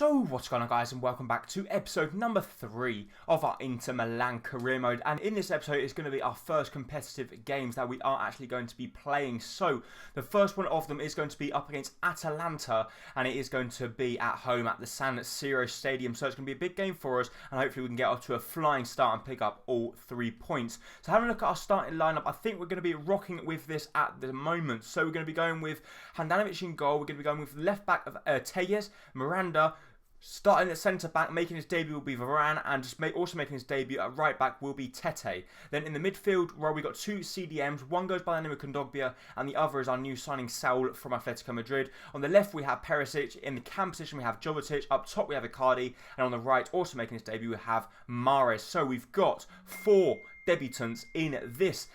So what's going on, guys, and welcome back to episode number 3 of our Inter Milan career mode. And in this episode it's going to be our first competitive games that we are actually going to be playing. So the first one of them is going to be up against Atalanta, and it is going to be at home at the San Siro Stadium. So it's going to be a big game for us, and hopefully we can get off to a flying start and pick up all 3 points. So having a look at our starting lineup, I think we're going to be rocking with this at the moment. So we're going to be going with Handanovic in goal. We're going to be going with left back of Tejes, Miranda. Starting at centre-back, making his debut will be Varane, and also making his debut at right-back will be Tete. Then in the midfield, where we got 2 CDMs, one goes by the name of Kondogbia, and the other is our new signing Saul from Atletico Madrid. On the left, we have Perisic. In the cam position, we have Jovetic. Up top, we have Icardi. And on the right, also making his debut, we have Mahrez. So we've got 4 debutants in this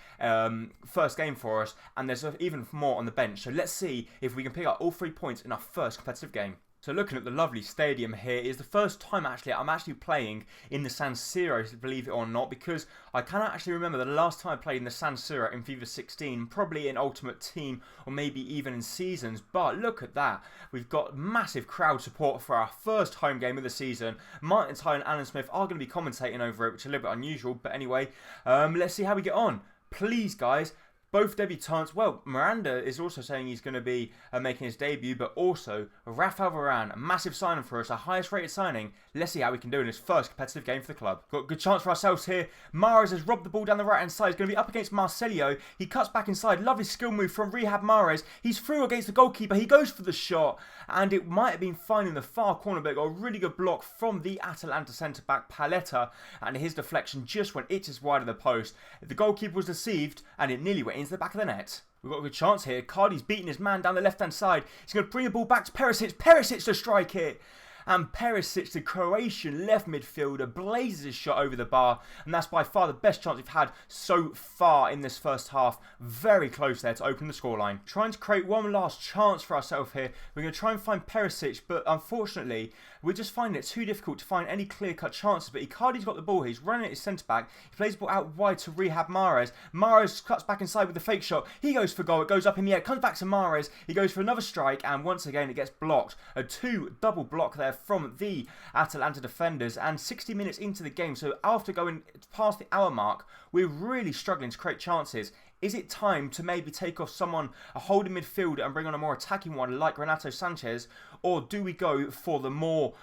first game for us, and there's even more on the bench. So let's see if we can pick up all 3 points in our first competitive game. So looking at the lovely stadium here, is the first time I'm actually playing in the San Siro, believe it or not, because I cannot actually remember the last time I played in the San Siro in FIFA 16, probably in Ultimate Team or maybe even in Seasons. But look at that, we've got massive crowd support for our first home game of the season. Martin Tyler and Alan Smith are going to be commentating over it, which is a little bit unusual, but anyway, let's see how we get on. Please, guys. Both debutants, well, Miranda is also saying he's going to be making his debut, but also Rafael Varane, a massive signing for us, our highest rated signing. Let's see how we can do in his first competitive game for the club. Got a good chance for ourselves here. Mahrez has robbed the ball down the right hand side. He's going to be up against Marcelio. He cuts back inside. Lovely skill move from Rehab Mahrez. He's through against the goalkeeper. He goes for the shot, and it might have been fine in the far corner, but got a really good block from the Atalanta centre-back Paletta, and his deflection just went inches wide of the post. The goalkeeper was deceived, and it nearly went into the back of the net. We've got a good chance here. Cardi's beating his man down the left-hand side. He's going to bring the ball back to Perisic. Perisic to strike it. And Perisic, the Croatian left midfielder, blazes his shot over the bar. And that's by far the best chance we've had so far in this first half. Very close there to open the scoreline. Trying to create one last chance for ourselves here. We're going to try and find Perisic, but unfortunately, we're just finding it too difficult to find any clear-cut chances. But Icardi's got the ball here. He's running at his centre-back. He plays the ball out wide to Rehab Mahrez. Mahrez cuts back inside with the fake shot. He goes for goal. It goes up in the air. Comes back to Mahrez. He goes for another strike, and once again, it gets blocked. A 2 double block there from the Atalanta defenders, and 60 minutes into the game, so after going past the hour mark, we're really struggling to create chances. Is it time to maybe take off someone, a holding midfielder, and bring on a more attacking one like Renato Sanchez, or do we go for the more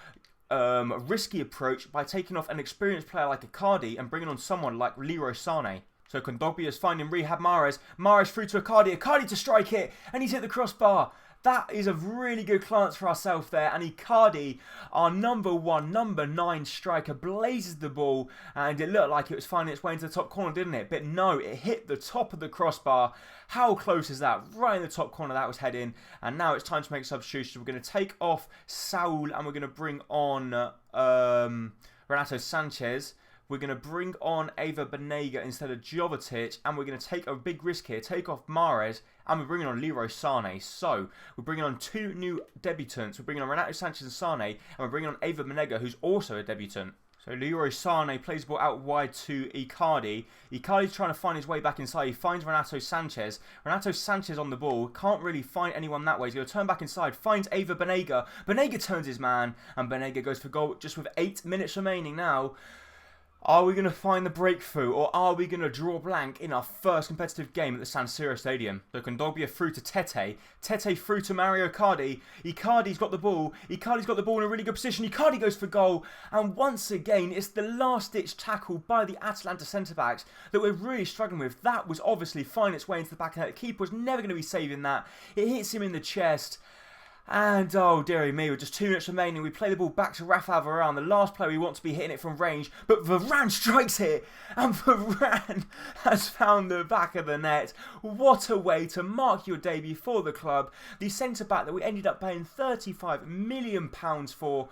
risky approach by taking off an experienced player like Icardi and bringing on someone like Leroy Sané? So Kondogbia is finding Rehab Mahrez. Mahrez through to Icardi. Icardi to strike it, and he's hit the crossbar. That is a really good chance for ourselves there, and Icardi, our number 9 striker, blazes the ball, and it looked like it was finding its way into the top corner, didn't it? But no, it hit the top of the crossbar. How close is that? Right in the top corner that was heading, and now it's time to make substitutions. We're going to take off Saul, and we're going to bring on Renato Sanchez. We're going to bring on Ava Banega instead of Jovetic, and we're going to take a big risk here, take off Mahrez, and we're bringing on Leroy Sané. So, we're bringing on 2 new debutants. We're bringing on Renato Sanchez and Sané, and we're bringing on Ava Banega, who's also a debutant. So Leroy Sané plays the ball out wide to Icardi. Icardi's trying to find his way back inside. He finds Renato Sanchez. Renato Sanchez on the ball. Can't really find anyone that way. He's going to turn back inside. Finds Ava Banega. Banega turns his man, and Banega goes for goal just with 8 minutes remaining now. Are we going to find the breakthrough, or are we going to draw blank in our first competitive game at the San Siro Stadium? So Kondogbia through to Tete. Tete through to Mario Icardi. Icardi's got the ball. Icardi's got the ball in a really good position. Icardi goes for goal. And once again, it's the last-ditch tackle by the Atalanta centre-backs that we're really struggling with. That was obviously finding its way into the back of the net. The keeper was never going to be saving that. It hits him in the chest. And oh dearie me, with just 2 minutes remaining, we play the ball back to Rafael Varane, the last player we want to be hitting it from range, but Varane strikes it, and Varane has found the back of the net. What a way to mark your debut for the club. The centre-back that we ended up paying €35 million from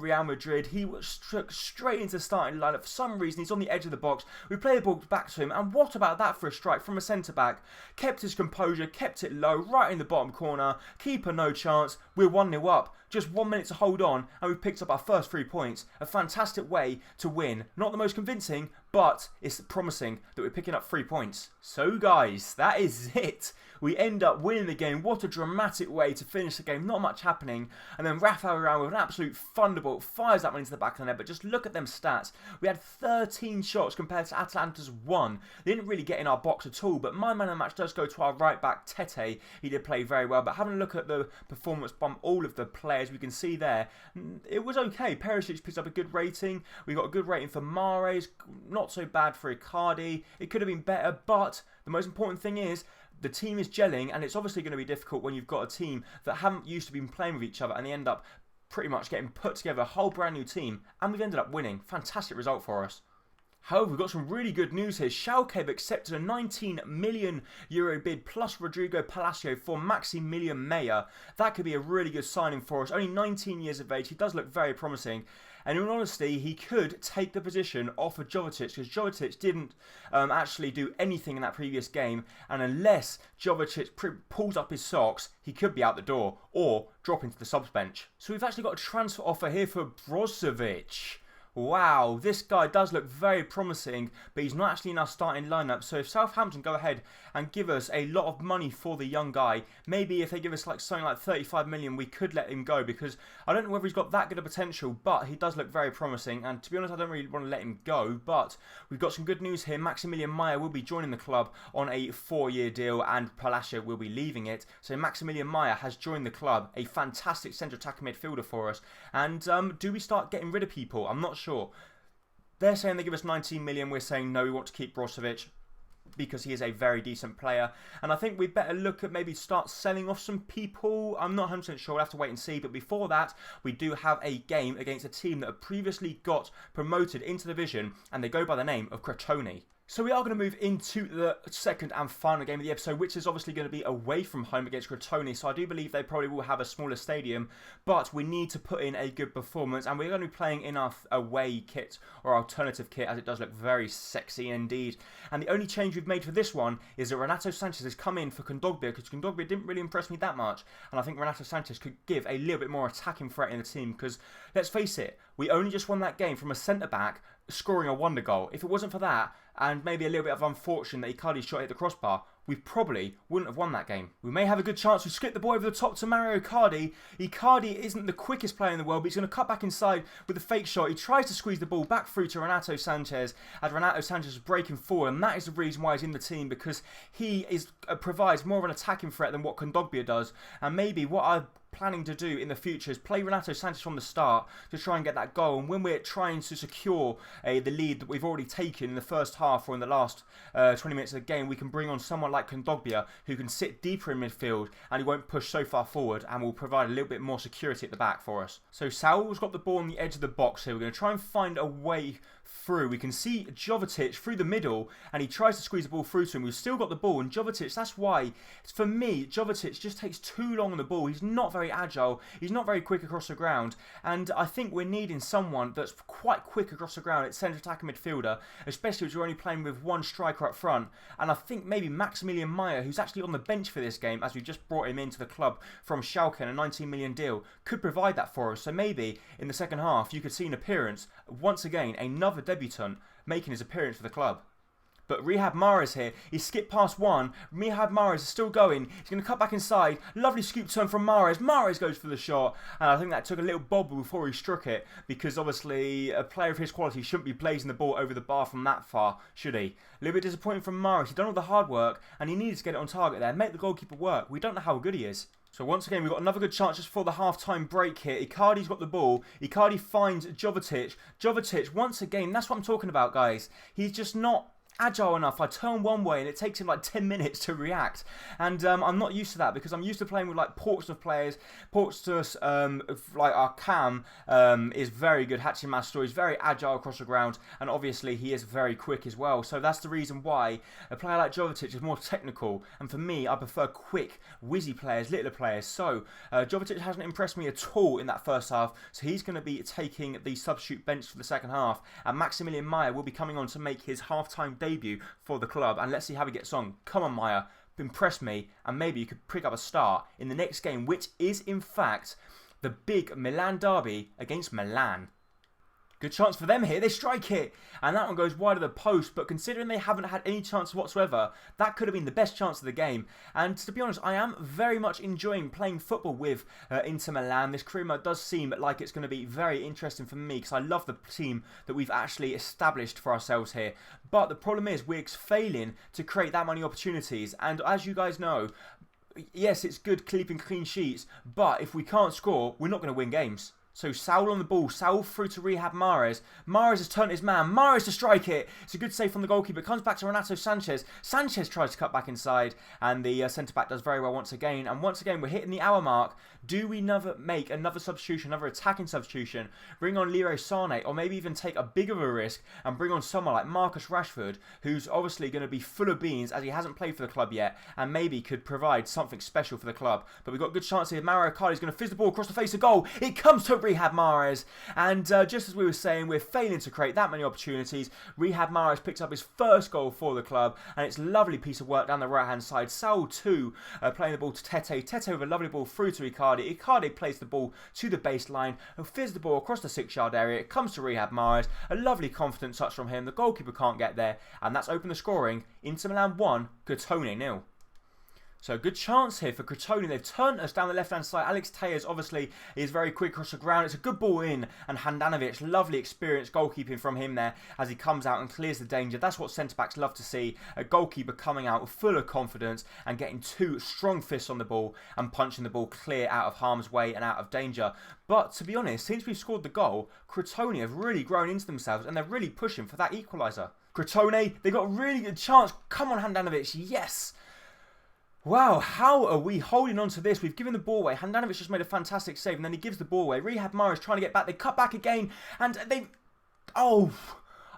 Real Madrid. He was struck straight into the starting lineup. For some reason, he's on the edge of the box. We play the ball back to him, and what about that for a strike from a centre-back? Kept his composure, kept it low, right in the bottom corner. Keeper no chance. We're 1-0 up. Just 1 minute to hold on, and we've picked up our first 3 points. A fantastic way to win. Not the most convincing, but it's promising that we're picking up 3 points. So guys, that is it. We end up winning the game. What a dramatic way to finish the game. Not much happening. And then Rafael around with an absolute thunderbolt. Fires that one into the back of the net. But just look at them stats. We had 13 shots compared to Atalanta's 1. They didn't really get in our box at all. But my man of the match does go to our right back, Tete. He did play very well. But having a look at the performance from all of the players, we can see there, it was okay. Perisic picked up a good rating. We got a good rating for Mahrez. Not so bad for Icardi. It could have been better. But the most important thing is, the team is gelling, and it's obviously going to be difficult when you've got a team that haven't used to been playing with each other, and they end up pretty much getting put together, a whole brand new team, and we've ended up winning. Fantastic result for us. However, we've got some really good news here. Schalke have accepted a €19 million bid plus Rodrigo Palacio for Maximilian Meyer. That could be a really good signing for us. Only 19 years of age. He does look very promising. And in all honesty, he could take the position off of Jovetic, because Jovetic didn't actually do anything in that previous game. And unless Jovetic pulls up his socks, he could be out the door or drop into the subs bench. So we've actually got a transfer offer here for Brozovic. Wow, this guy does look very promising, but he's not actually in our starting lineup. So if Southampton go ahead and give us a lot of money for the young guy, maybe if they give us like something like 35 million, we could let him go, because I don't know whether he's got that good of potential, but he does look very promising. And to be honest, I don't really want to let him go, but we've got some good news here. Maximilian Meyer will be joining the club on a 4-year deal, and Palacio will be leaving it. So Maximilian Meyer has joined the club, a fantastic central attacking midfielder for us. And do we start getting rid of people? I'm not sure. They're saying they give us 19 million. We're saying no, we want to keep Brozovic because he is a very decent player. And I think we better look at maybe start selling off some people. I'm not 100% sure. We'll have to wait and see. But before that, we do have a game against a team that have previously got promoted into the division, and they go by the name of Crotone. So we are going to move into the second and final game of the episode, which is obviously going to be away from home against Crotone. So I do believe they probably will have a smaller stadium, but we need to put in a good performance, and we're going to be playing in our away kit or alternative kit, as it does look very sexy indeed. And the only change we've made for this one is that Renato Sanchez has come in for Kondogbia, because Kondogbia didn't really impress me that much, and I think Renato Sanchez could give a little bit more attacking threat in the team, because let's face it, we only just won that game from a centre-back scoring a wonder goal. If it wasn't for that, and maybe a little bit of unfortunate that Icardi's shot hit the crossbar, we probably wouldn't have won that game. We may have a good chance. We skip the ball over the top to Mario Icardi. Icardi isn't the quickest player in the world, but he's going to cut back inside with a fake shot. He tries to squeeze the ball back through to Renato Sanchez, as Renato Sanchez is breaking forward, and that is the reason why he's in the team, because he provides more of an attacking threat than what Kondogbia does. And maybe what I'm planning to do in the future is play Renato Sanchez from the start to try and get that goal, and when we're trying to secure the lead that we've already taken in the first half or in the last 20 minutes of the game, we can bring on someone like Kondogbia who can sit deeper in midfield, and he won't push so far forward, and will provide a little bit more security at the back for us. So Saul's got the ball on the edge of the box here. We're going to try and find a way through. We can see Jovetic through the middle, and he tries to squeeze the ball through to him. We've still got the ball, and Jovetic, that's why, for me, Jovetic just takes too long on the ball. He's not very agile, he's not very quick across the ground, and I think we're needing someone that's quite quick across the ground at centre attacking midfielder, especially as we're only playing with one striker up front. And I think maybe Maximilian Meyer, who's actually on the bench for this game, as we just brought him into the club from Schalke in a 19 million deal, could provide that for us. So maybe in the second half you could see an appearance, once again, another debutant making his appearance for the club. But Riyad Mahrez here, he skipped past one. Riyad Mahrez is still going. He's going to cut back inside. Lovely scoop turn from Mahrez. Mahrez goes for the shot. And I think that took a little bobble before he struck it, because obviously a player of his quality shouldn't be blazing the ball over the bar from that far, should he? A little bit disappointing from Mahrez. He's done all the hard work, and he needed to get it on target there. Make the goalkeeper work. We don't know how good he is. So once again, we've got another good chance just for the half-time break here. Icardi's got the ball. Icardi finds Jovetic. Jovetic, once again, that's what I'm talking about, guys. He's just not agile enough. I turn one way and it takes him like 10 minutes to react, and I'm not used to that, because I'm used to playing with like Portsmouth players. Portsmouth, like our Cam, is very good. Hachimaster is very agile across the ground, and obviously he is very quick as well. So that's the reason why a player like Jovetic is more technical, and for me, I prefer quick, whizzy players, littler players. So Jovetic hasn't impressed me at all in that first half, so he's going to be taking the substitute bench for the second half, and Maximilian Meyer will be coming on to make his half-time debut for the club. And let's see how he gets on. Come on, Meyer, impress me, and maybe you could pick up a start in the next game, which is in fact the big Milan derby against Milan. Good chance for them here. They strike it. And that one goes wide of the post. But considering they haven't had any chance whatsoever, that could have been the best chance of the game. And to be honest, I am very much enjoying playing football with Inter Milan. This career mode does seem like it's going to be very interesting for me because I love the team that we've actually established for ourselves here. But the problem is we're failing to create that many opportunities. And as you guys know, yes, it's good keeping clean sheets. But if we can't score, we're not going to win games. So Saul on the ball, Saul through to Rehab Mahrez. Mahrez has turned his man. Mahrez to strike it. It's a good save from the goalkeeper. Comes back to Renato Sanchez. Sanchez tries to cut back inside. And the centre-back does very well once again. And once again, we're hitting the hour mark. Do we make another substitution, another attacking substitution? Bring on Leroy Sané, or maybe even take a big of a risk and bring on someone like Marcus Rashford, who's obviously going to be full of beans as he hasn't played for the club yet and maybe could provide something special for the club. But we've got a good chance here. Mario Icardi is going to fizz the ball across the face of goal. It comes to Rehab Mahrez. And just as we were saying, we're failing to create that many opportunities. Rehab Mahrez picks up his first goal for the club. And it's a lovely piece of work down the right-hand side. Saul 2 playing the ball to Tete. Tete with a lovely ball through to Icardi. Icardi plays the ball to the baseline and fizz the ball across the 6-yard area. It comes to Rehab Mahrez. A lovely confident touch from him. The goalkeeper can't get there. And that's opened the scoring. Inter Milan 1, Crotone 0. So good chance here for Crotone. They've turned us down the left-hand side. Alex Telles obviously is very quick across the ground. It's a good ball in. And Handanovic, lovely experienced goalkeeping from him there as he comes out and clears the danger. That's what centre-backs love to see. A goalkeeper coming out full of confidence and getting two strong fists on the ball and punching the ball clear out of harm's way and out of danger. But to be honest, since we've scored the goal, Crotone have really grown into themselves and they're really pushing for that equaliser. Crotone, they got a really good chance. Come on, Handanovic. Yes. Wow, how are we holding on to this? We've given the ball away. Handanovic just made a fantastic save and then he gives the ball away. Rehab Mahrez trying to get back. They cut back again and they... Oh,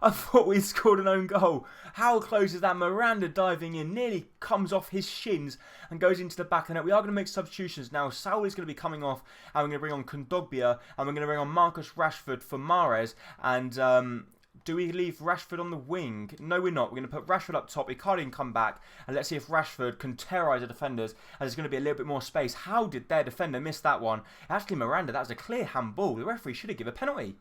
I thought we scored an own goal. How close is that? Miranda diving in, nearly comes off his shins and goes into the back of the net. We are going to make substitutions now. Saul is going to be coming off and we're going to bring on Kondogbia and we're going to bring on Marcus Rashford for Mahrez and... do we leave Rashford on the wing? No, we're not. We're going to put Rashford up top. Icardi can come back. And let's see if Rashford can terrorise the defenders. And there's going to be a little bit more space. How did their defender miss that one? Actually, Miranda, that was a clear handball. The referee should have given a penalty.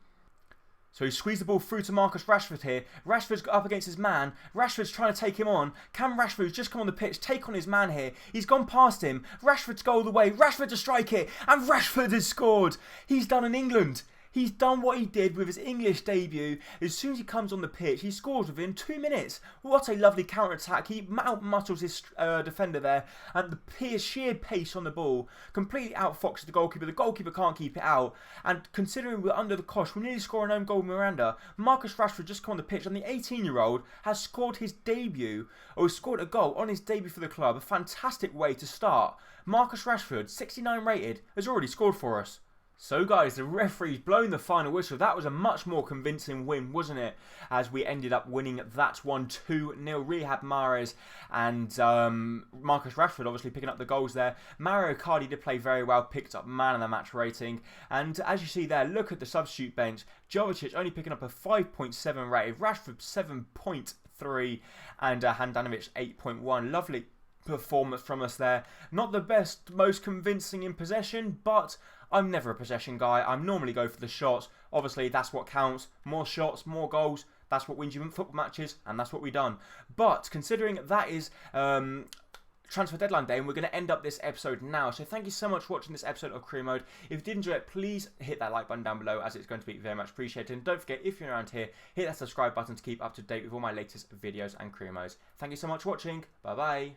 So he squeezed the ball through to Marcus Rashford here. Rashford's got up against his man. Rashford's trying to take him on. Can Rashford, who's just come on the pitch, take on his man here? He's gone past him. Rashford to go all the way. Rashford to strike it. And Rashford has scored. He's done in England. He's done what he did with his English debut. As soon as he comes on the pitch, he scores within 2 minutes. What a lovely counter-attack. He out-muscles his defender there. And the sheer pace on the ball completely outfoxes the goalkeeper. The goalkeeper can't keep it out. And considering we're under the cosh, we nearly score an own goal with Miranda. Marcus Rashford just come on the pitch. And the 18-year-old has scored his debut, or has scored a goal on his debut for the club. A fantastic way to start. Marcus Rashford, 69 rated, has already scored for us. So guys, the referee's blown the final whistle. That was a much more convincing win, wasn't it? As we ended up winning that one 2-0. Rehab Mahrez and Marcus Rashford obviously picking up the goals there. Mario Icardi did play very well, picked up man of the match rating. And as you see there, look at the substitute bench. Jovicic only picking up a 5.7 rated, Rashford 7.3 and Handanovic 8.1. Lovely performance from us there. Not the best, most convincing in possession, but I'm never a possession guy. I normally go for the shots. Obviously, that's what counts. More shots, more goals. That's what wins you in football matches, and that's what we've done. But considering that is transfer deadline day, and we're going to end up this episode now. So thank you so much for watching this episode of Career Mode. If you did enjoy it, please hit that like button down below, as it's going to be very much appreciated. And don't forget, if you're around here, hit that subscribe button to keep up to date with all my latest videos and career modes. Thank you so much for watching. Bye bye.